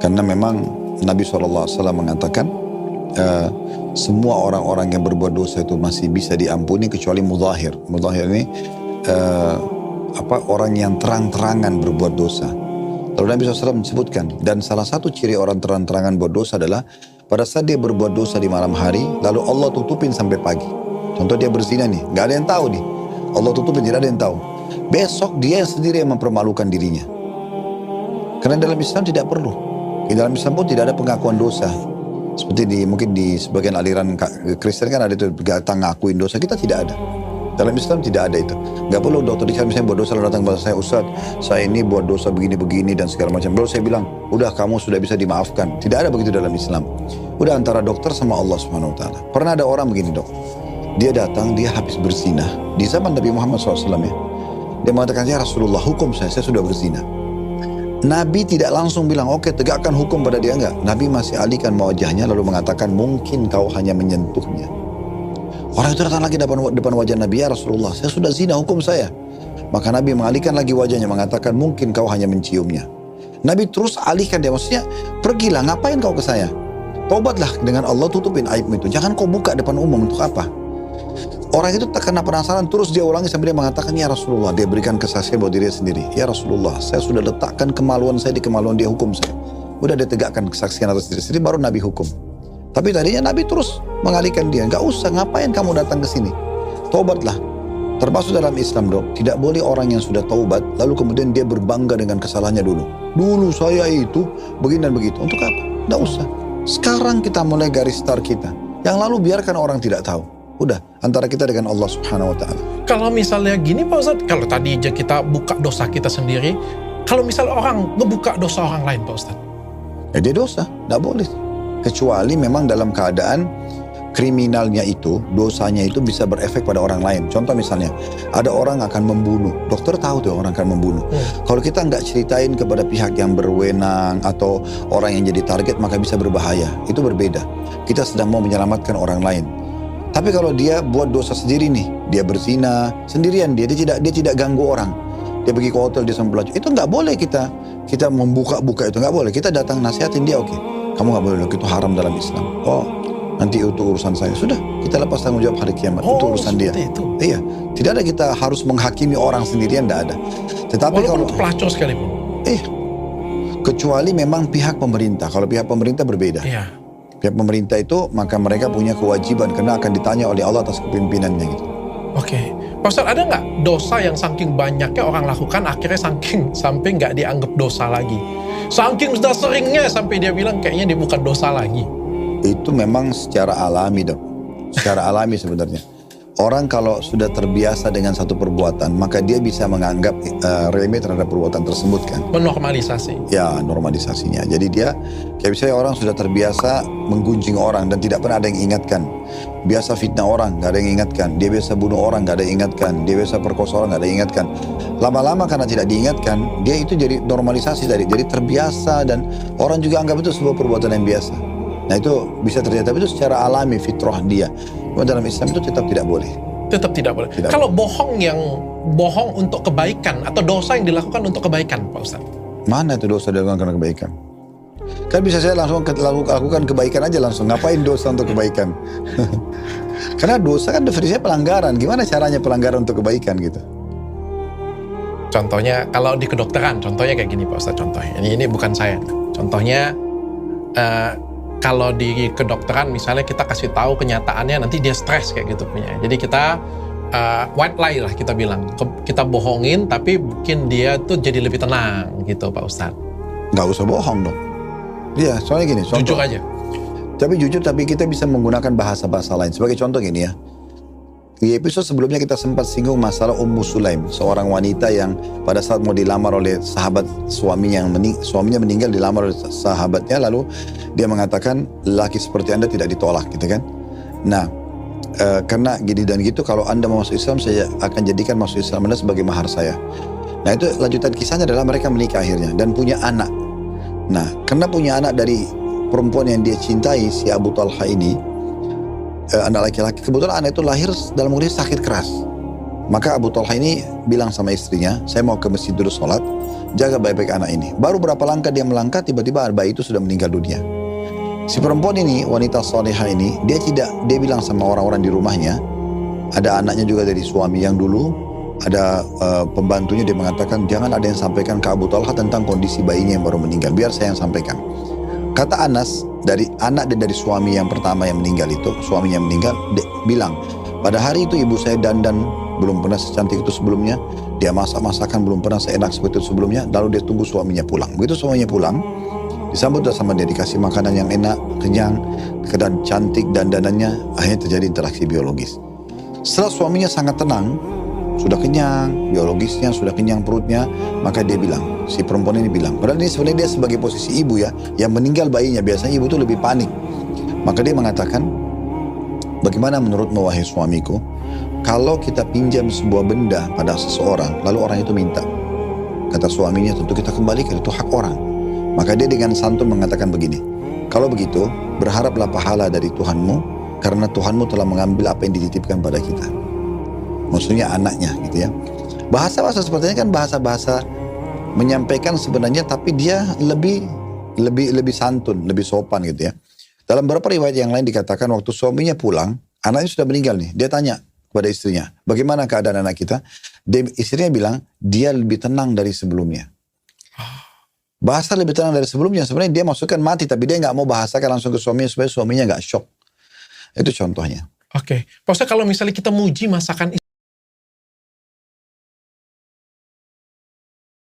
Karena memang Nabi SAW mengatakan semua orang-orang yang berbuat dosa itu masih bisa diampuni kecuali mudhahir. Mudhahir ini orang yang terang-terangan berbuat dosa. Lalu Nabi SAW menyebutkan, dan salah satu ciri orang terang-terangan buat dosa adalah pada saat dia berbuat dosa di malam hari, lalu Allah tutupin sampai pagi. Contoh dia berzina nih, gak ada yang tahu nih. Allah tutupin, tidak ada yang tahu. Besok dia sendiri yang mempermalukan dirinya. Karena dalam Islam tidak perlu. Di dalam Islam pun tidak ada pengakuan dosa. Seperti mungkin di sebagian aliran Kristen kan ada itu, kita ngakuin dosa, kita tidak ada. Dalam Islam tidak ada itu. Gak perlu dokter Dika misalnya buat dosa lalu datang kepada saya, Ustaz, saya ini buat dosa begini-begini dan segala macam. Lalu saya bilang, udah kamu sudah bisa dimaafkan. Tidak ada begitu dalam Islam. Udah antara dokter sama Allah Subhanahu Wa Taala. Pernah ada orang begini dok, dia datang, dia habis berzina di zaman Nabi Muhammad SAW ya. Dia mengatakan, ya Rasulullah, hukum saya sudah berzina. Nabi tidak langsung bilang, oke, tegakkan hukum pada dia, enggak. Nabi masih alihkan wajahnya lalu mengatakan, mungkin kau hanya menyentuhnya. Orang itu datang lagi depan wajah Nabi, ya Rasulullah, saya sudah zina, hukum saya. Maka Nabi mengalihkan lagi wajahnya, mengatakan, mungkin kau hanya menciumnya. Nabi terus alihkan dia, maksudnya, pergilah, ngapain kau ke saya? Taubatlah dengan Allah, tutupin aibmu itu. Jangan kau buka depan umum, untuk apa? Orang itu tak kena penasaran, terus dia ulangi sampai dia mengatakan, ya Rasulullah, dia berikan kesaksian buat dirinya sendiri. Ya Rasulullah, saya sudah letakkan kemaluan saya di kemaluan dia, hukum saya. Udah dia tegakkan kesaksian atas diri sendiri, baru Nabi hukum. Tapi tadinya Nabi terus mengalihkan dia, nggak usah, ngapain kamu datang ke sini? Taubatlah. Termasuk dalam Islam dok, tidak boleh orang yang sudah taubat, lalu kemudian dia berbangga dengan kesalahannya dulu. Dulu saya itu begini dan begitu. Untuk apa? Nggak usah. Sekarang kita mulai garis start kita. Yang lalu biarkan orang tidak tahu. Udah, antara kita dengan Allah Subhanahu Wa Taala. Kalau misalnya gini Pak Ustadz, kalau tadi aja kita buka dosa kita sendiri, kalau misalnya orang ngebuka dosa orang lain Pak Ustadz, ya dia dosa, nggak boleh. Kecuali memang dalam keadaan kriminalnya itu, dosanya itu bisa berefek pada orang lain. Contoh misalnya, ada orang akan membunuh. Dokter tahu tuh orang akan membunuh. Kalau kita nggak ceritain kepada pihak yang berwenang atau orang yang jadi target, maka bisa berbahaya. Itu berbeda. Kita sedang mau menyelamatkan orang lain. Tapi kalau dia buat dosa sendiri nih, dia berzina sendirian, dia tidak ganggu orang. Dia pergi ke hotel, dia sama pelacur. Itu nggak boleh kita membuka-buka itu, nggak boleh. Kita datang nasihatin dia, oke. Kamu nggak boleh, itu haram dalam Islam. Oh, nanti itu urusan saya. Sudah, kita lepas tanggung jawab hari kiamat. Itu urusan dia. Itu. Iya, tidak ada kita harus menghakimi orang sendirian, tidak ada. Tetapi walaupun kalau pelacur sekalipun. Kecuali memang pihak pemerintah. Kalau pihak pemerintah berbeda. Iya. Pihak pemerintah itu, maka mereka punya kewajiban karena akan ditanya oleh Allah atas kepemimpinannya gitu. Oke. Pak Ustadz, ada nggak dosa yang saking banyaknya orang lakukan akhirnya sampai nggak dianggap dosa lagi? Saking sudah seringnya sampai dia bilang kayaknya dia bukan dosa lagi. Itu memang secara alami dok. Secara alami sebenarnya. Orang kalau sudah terbiasa dengan satu perbuatan, maka dia bisa menganggap remeh terhadap perbuatan tersebut kan. Menormalisasi. Ya, normalisasinya. Jadi dia, kayak misalnya orang sudah terbiasa menggunjing orang dan tidak pernah ada yang ingatkan. Biasa fitnah orang, gak ada yang ingatkan. Dia biasa bunuh orang, gak ada yang ingatkan. Dia biasa perkosa orang, gak ada yang ingatkan. Lama-lama karena tidak diingatkan, dia itu jadi normalisasi tadi. Jadi terbiasa dan orang juga anggap itu sebuah perbuatan yang biasa. Nah itu bisa terjadi, tapi itu secara alami fitrah dia. Cuma dalam Islam itu tetap tidak boleh. Tetap tidak boleh. Kalau bohong untuk kebaikan atau dosa yang dilakukan untuk kebaikan, Pak Ustadz? Mana itu dosa dilakukan karena kebaikan? Kan bisa saya langsung lakukan kebaikan aja langsung. Ngapain dosa untuk kebaikan? Karena dosa kan definisinya pelanggaran. Gimana caranya pelanggaran untuk kebaikan gitu? Contohnya kalau di kedokteran, contohnya kayak gini Pak Ustadz. Contohnya ini bukan saya. Contohnya kalau di kedokteran misalnya kita kasih tahu kenyataannya nanti dia stres kayak gitu punya. Jadi kita white lie lah kita bilang. Kita bohongin tapi bikin dia tuh jadi lebih tenang gitu Pak Ustadz. Nggak usah bohong dong. Iya, soalnya gini. Contoh, jujur aja. Tapi jujur, tapi kita bisa menggunakan bahasa-bahasa lain. Sebagai contoh gini ya. Di episode sebelumnya kita sempat singgung masalah Ummu Sulaim, seorang wanita yang pada saat mau dilamar oleh sahabat suaminya meninggal, dilamar oleh sahabatnya, lalu dia mengatakan laki seperti Anda tidak ditolak gitu kan. Nah, karena gini dan gitu, kalau Anda mau masuk Islam, saya akan jadikan masuk Islam Anda sebagai mahar saya. Nah itu lanjutan kisahnya adalah mereka menikah akhirnya dan punya anak. Nah karena punya anak dari perempuan yang dia cintai, si Abu Talha ini, anak laki-laki, kebetulan anak itu lahir dalam kondisi sakit keras. Maka Abu Talha ini bilang sama istrinya, saya mau ke masjid dulu sholat, jaga baik-baik anak ini. Baru berapa langkah dia melangkah, tiba-tiba bayi itu sudah meninggal dunia. Si perempuan ini, wanita salihah ini, dia bilang sama orang-orang di rumahnya, ada anaknya juga dari suami yang dulu, ada pembantunya, dia mengatakan, jangan ada yang sampaikan ke Abu Talha tentang kondisi bayinya yang baru meninggal, biar saya yang sampaikan. Kata Anas, dari anak dan dari suami yang pertama yang meninggal itu, suaminya meninggal, bilang, pada hari itu ibu saya dandan belum pernah secantik itu sebelumnya, dia masak-masakan belum pernah seenak seperti itu sebelumnya, lalu dia tunggu suaminya pulang. Begitu suaminya pulang, disambut sama dia, dikasih makanan yang enak, kenyang, keadaan cantik dandanannya, akhirnya terjadi interaksi biologis. Setelah suaminya sangat tenang, sudah kenyang, biologisnya sudah kenyang perutnya, maka dia bilang, si perempuan ini bilang, padahal ini sebenarnya dia sebagai posisi ibu ya, yang meninggal bayinya, biasanya ibu itu lebih panik. Maka dia mengatakan, bagaimana menurutmu wahai suamiku, kalau kita pinjam sebuah benda pada seseorang, lalu orang itu minta, kata suaminya, tentu kita kembalikan, itu hak orang. Maka dia dengan santun mengatakan begini, kalau begitu, berharaplah pahala dari Tuhanmu, karena Tuhanmu telah mengambil apa yang dititipkan pada kita. Maksudnya anaknya gitu ya. Bahasa-bahasa seperti ini kan bahasa-bahasa menyampaikan sebenarnya, tapi dia lebih santun, lebih sopan gitu ya. Dalam beberapa riwayat yang lain dikatakan waktu suaminya pulang, anaknya sudah meninggal nih. Dia tanya kepada istrinya, bagaimana keadaan anak kita? Istrinya bilang, dia lebih tenang dari sebelumnya. Bahasa lebih tenang dari sebelumnya, sebenarnya dia maksudkan mati, tapi dia nggak mau bahasakan langsung ke suaminya supaya suaminya nggak shock. Itu contohnya. Oke. Maksudnya kalau misalnya kita muji masakan